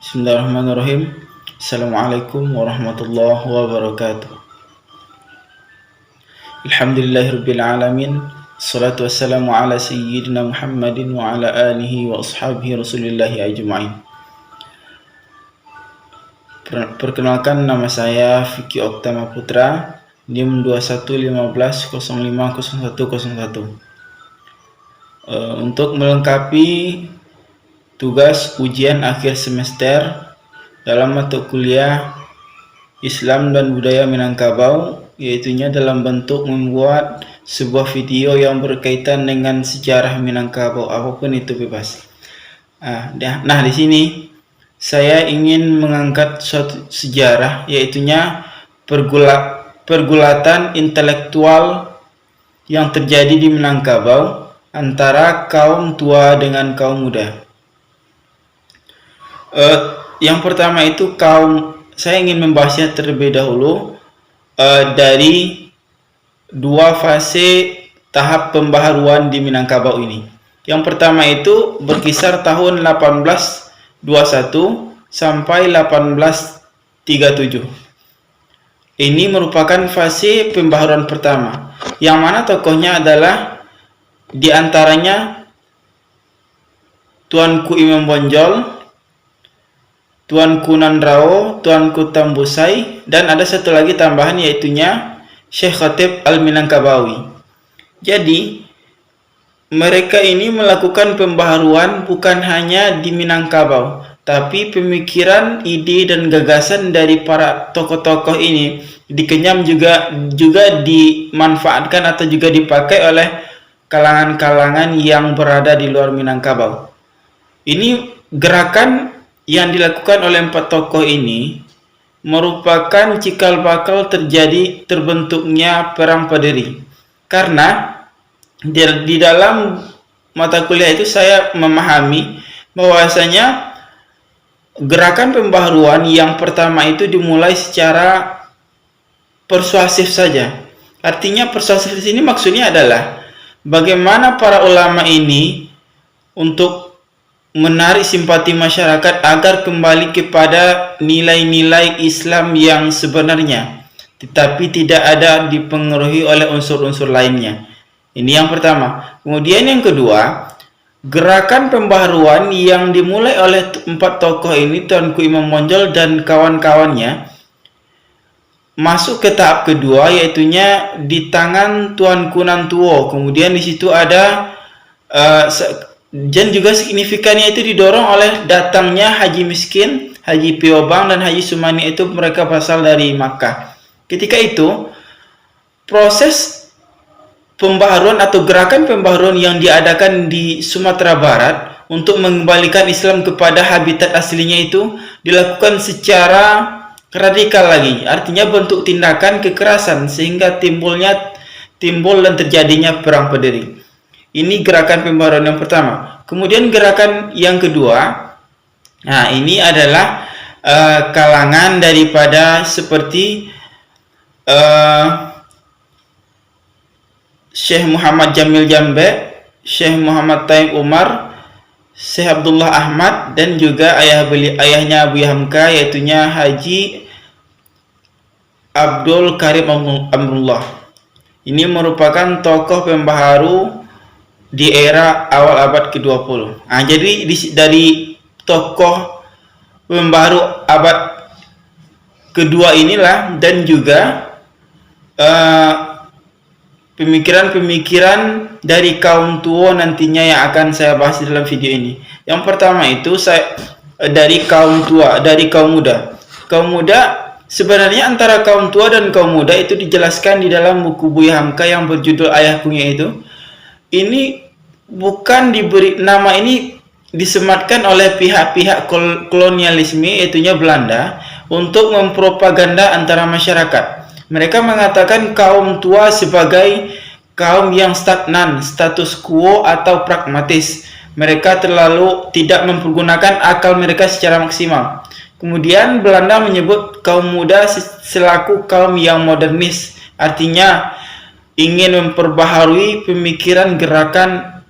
Bismillahirrahmanirrahim. Assalamualaikum warahmatullahi wabarakatuh. Alhamdulillahirabbil alamin. Salatu wassalamu ala sayyidina Muhammadin wa ala alihi wa ashabihi Rasulillahi ajma'in. Perkenalkan, nama saya Vicky Oktama Putra, NIM 2115050101. Untuk melengkapi tugas ujian akhir semester dalam mata kuliah Islam dan Budaya Minangkabau, yaitunya dalam bentuk membuat sebuah video yang berkaitan dengan sejarah Minangkabau, apapun itu bebas. Nah, di sini saya ingin mengangkat suatu sejarah, yaitunya pergulatan intelektual yang terjadi di Minangkabau antara kaum tua dengan kaum muda. Yang pertama itu saya ingin membahasnya terlebih dahulu dari dua fase tahap pembaharuan di Minangkabau ini. Yang pertama itu berkisar tahun 1821 sampai 1837. Ini merupakan fase pembaharuan pertama, yang mana tokohnya adalah diantaranya Tuanku Imam Bonjol, Tuanku Nandrao, Tuanku Tambusai, dan ada satu lagi tambahan, yaitunya Syekh Khatib Al-Minangkabawi. Jadi mereka ini melakukan pembaharuan bukan hanya di Minangkabau, tapi pemikiran, ide, dan gagasan dari para tokoh-tokoh ini dikenyam juga dimanfaatkan atau juga dipakai oleh kalangan-kalangan yang berada di luar Minangkabau. Ini gerakan yang dilakukan oleh empat tokoh ini merupakan cikal bakal terbentuknya Perang Paderi. Karena di dalam mata kuliah itu saya memahami bahwasanya gerakan pembaharuan yang pertama itu dimulai secara persuasif saja. Artinya persuasif di sini maksudnya adalah bagaimana para ulama ini untuk menarik simpati masyarakat agar kembali kepada nilai-nilai Islam yang sebenarnya, tetapi tidak ada dipengaruhi oleh unsur-unsur lainnya. Ini yang pertama. Kemudian yang kedua, gerakan pembaharuan yang dimulai oleh empat tokoh ini, Tuanku Imam Bonjol dan kawan-kawannya, masuk ke tahap kedua, yaitunya di tangan Tuanku Nantuo. Kemudian di situ ada dan juga signifikannya itu didorong oleh datangnya Haji Miskin, Haji Piobang, dan Haji Sumani. Itu mereka berasal dari Makkah. Ketika itu proses pembaharuan atau gerakan pembaharuan yang diadakan di Sumatera Barat untuk mengembalikan Islam kepada habitat aslinya itu dilakukan secara radikal lagi, artinya bentuk tindakan kekerasan sehingga timbul dan terjadinya Perang Paderi. Ini gerakan pembaharuan yang pertama. Kemudian gerakan yang kedua, nah ini adalah kalangan daripada seperti Syekh Muhammad Jamil Jambe, Syekh Muhammad Taib Umar, Syekh Abdullah Ahmad, dan juga ayahnya Abu Hamka, yaitunya Haji Abdul Karim Amrullah. Ini merupakan tokoh pembaharu di era awal abad ke-20. Jadi dari tokoh pembaharu abad kedua inilah, dan juga pemikiran-pemikiran dari kaum tua nantinya yang akan saya bahas di dalam video ini. Yang pertama itu dari kaum tua, dari kaum muda. Kaum muda, sebenarnya antara kaum tua dan kaum muda itu dijelaskan di dalam buku Buya Hamka yang berjudul Ayahkunya itu. Ini bukan diberi nama, ini disematkan oleh pihak-pihak kolonialisme, yaitunya Belanda, untuk mempropaganda antara masyarakat. Mereka mengatakan kaum tua sebagai kaum yang stagnan, status quo atau pragmatis. Mereka terlalu tidak mempergunakan akal mereka secara maksimal. Kemudian Belanda menyebut kaum muda selaku kaum yang modernis, artinya ingin memperbaharui pemikiran gerakan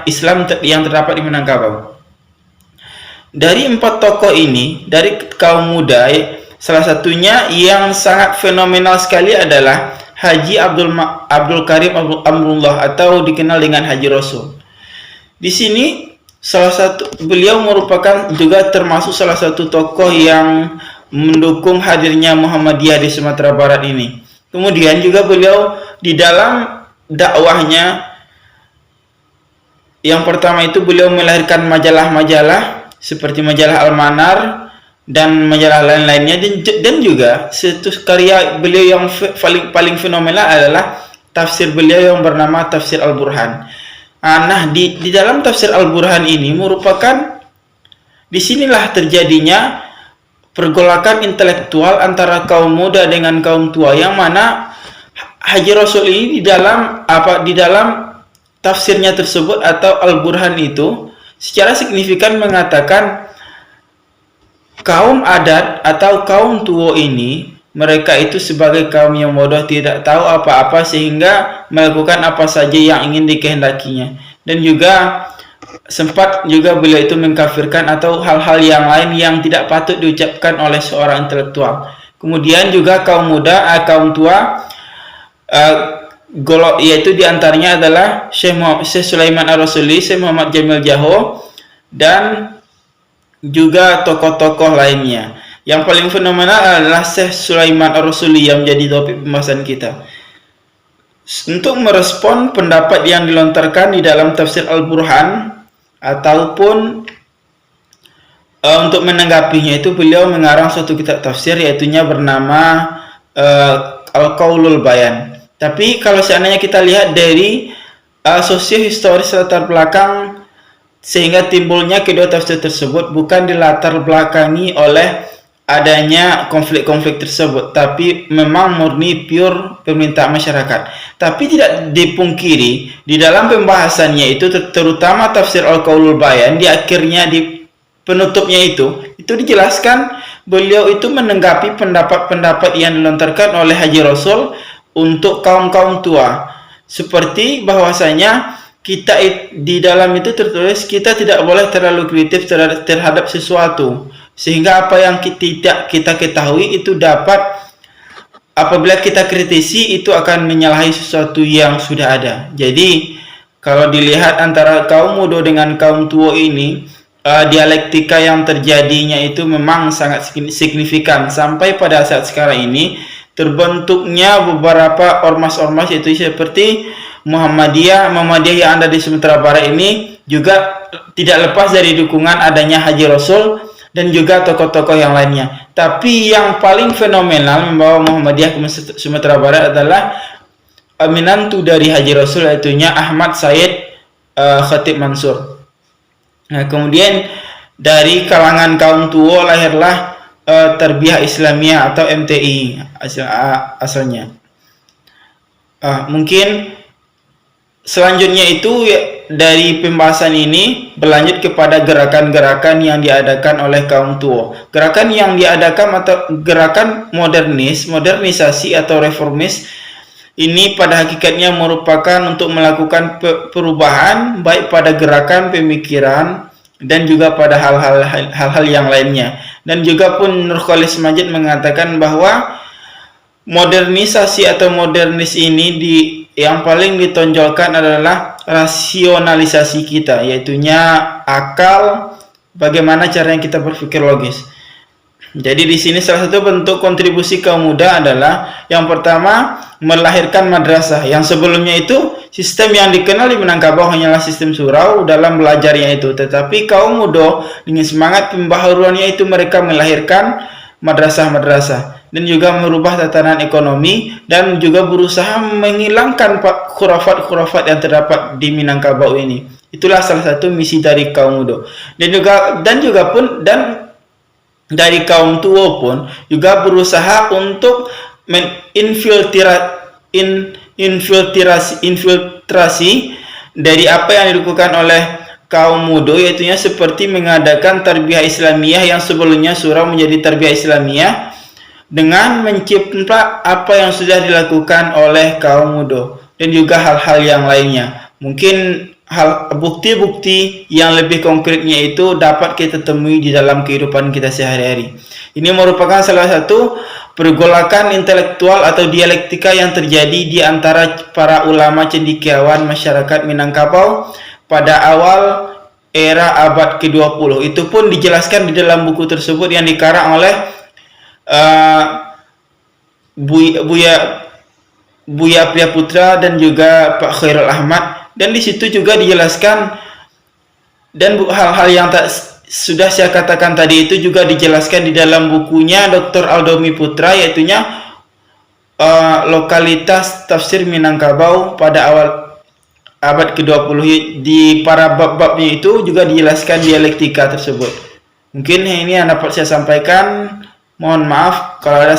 Islam yang terdapat di Minangkabau. Dari 4 tokoh ini, dari kaum muda, salah satunya yang sangat fenomenal sekali adalah Haji Abdul Karim Amrullah atau dikenal dengan Haji Rasul. Di sini beliau merupakan juga termasuk salah satu tokoh yang mendukung hadirnya Muhammadiyah di Sumatera Barat ini. Kemudian juga beliau di dalam dakwahnya, yang pertama itu beliau melahirkan majalah-majalah seperti majalah Al-Manar dan majalah lain-lainnya, dan juga situs karya beliau yang paling fenomenal adalah tafsir beliau yang bernama Tafsir Al-Burhan. Nah, di dalam Tafsir Al-Burhan ini merupakan disinilah terjadinya pergolakan intelektual antara kaum muda dengan kaum tua, yang mana Haji Rasul ini di dalam tafsirnya tersebut atau Al-Burhan itu secara signifikan mengatakan kaum adat atau kaum tua ini, mereka itu sebagai kaum yang bodoh, tidak tahu apa-apa sehingga melakukan apa saja yang ingin dikehendakinya. Dan juga sempat juga beliau itu mengkafirkan atau hal-hal yang lain yang tidak patut diucapkan oleh seorang intelektual. Kemudian juga kaum muda, kaum tua, yaitu diantaranya adalah Syekh Sulaiman Ar-Rasuli, Syekh Muhammad Jamil Jaho, dan juga tokoh-tokoh lainnya. Yang paling fenomenal adalah Syekh Sulaiman Ar-Rasuli yang menjadi topik pembahasan kita. Untuk merespon pendapat yang dilontarkan di dalam Tafsir Al-Burhan ataupun untuk menanggapinya itu, beliau mengarang suatu kitab tafsir yaitunya bernama Al-Qaulul Bayan. Tapi kalau seandainya kita lihat dari sosiohistoris latar belakang sehingga timbulnya kedua tafsir tersebut, bukan dilatar belakangi oleh adanya konflik-konflik tersebut, tapi memang murni pure permintaan masyarakat. Tapi tidak dipungkiri di dalam pembahasannya itu, terutama tafsir Al-Qaulul Bayan, di akhirnya, di penutupnya itu dijelaskan beliau itu menanggapi pendapat-pendapat yang dilontarkan oleh Haji Rasul untuk kaum-kaum tua, seperti bahwasanya kita di dalam itu tertulis kita tidak boleh terlalu kritis terhadap sesuatu, sehingga apa yang tidak kita ketahui itu dapat, apabila kita kritisi itu akan menyalahi sesuatu yang sudah ada. Jadi kalau dilihat antara kaum muda dengan kaum tua ini, dialektika yang terjadinya itu memang sangat signifikan sampai pada saat sekarang ini terbentuknya beberapa ormas-ormas, itu seperti Muhammadiyah yang ada di Sumatera Barat ini juga tidak lepas dari dukungan adanya Haji Rasul dan juga tokoh-tokoh yang lainnya. Tapi yang paling fenomenal membawa Muhammadiyah ke Sumatera Barat adalah minantu dari Haji Rasul, yaitunya Ahmad Said Khatib Mansur. Nah, kemudian dari kalangan kaum tua lahirlah Tarbiyah Islamiyah atau MTI asalnya. Mungkin selanjutnya itu dari pembahasan ini berlanjut kepada gerakan-gerakan yang diadakan oleh kaum tua. Gerakan yang diadakan atau gerakan modernisasi atau reformis ini pada hakikatnya merupakan untuk melakukan perubahan baik pada gerakan pemikiran dan juga pada hal-hal yang lainnya. Dan juga pun Nur Khalis Majid mengatakan bahwa modernisasi atau modernis ini yang paling ditonjolkan adalah rasionalisasi kita, yaitunya akal, bagaimana caranya kita berpikir logis. Jadi di sini salah satu bentuk kontribusi kaum muda adalah yang pertama melahirkan madrasah, yang sebelumnya itu sistem yang dikenal di Minangkabau hanyalah sistem surau dalam belajarnya itu, tetapi kaum muda dengan semangat pembaharuannya itu mereka melahirkan madrasah-madrasah dan juga merubah tatanan ekonomi dan juga berusaha menghilangkan khurafat-khurafat yang terdapat di Minangkabau ini. Itulah salah satu misi dari kaum muda. Dan dari kaum tua pun juga berusaha untuk infiltrasi dari apa yang dilakukan oleh kaum muda, yaitunya seperti mengadakan tarbiyah Islamiyah yang sebelumnya surau menjadi tarbiyah Islamiyah dengan mencipta apa yang sudah dilakukan oleh kaum muda dan juga hal-hal yang lainnya. Mungkin bukti-bukti yang lebih konkretnya itu dapat kita temui di dalam kehidupan kita sehari-hari. Ini merupakan salah satu pergolakan intelektual atau dialektika yang terjadi di antara para ulama cendekiawan masyarakat Minangkabau pada awal era abad ke-20. Itu pun dijelaskan di dalam buku tersebut yang dikarang oleh Buya Priya Putra dan juga Pak Khairul Ahmad. Dan di situ juga dijelaskan, dan hal-hal yang sudah saya katakan tadi itu juga dijelaskan di dalam bukunya Dr. Aldomi Putra, yaitunya Lokalitas Tafsir Minangkabau pada awal abad ke-20. Di para bab-babnya itu juga dijelaskan dialektika tersebut. Mungkin ini yang dapat saya sampaikan. Mohon maaf kalau ada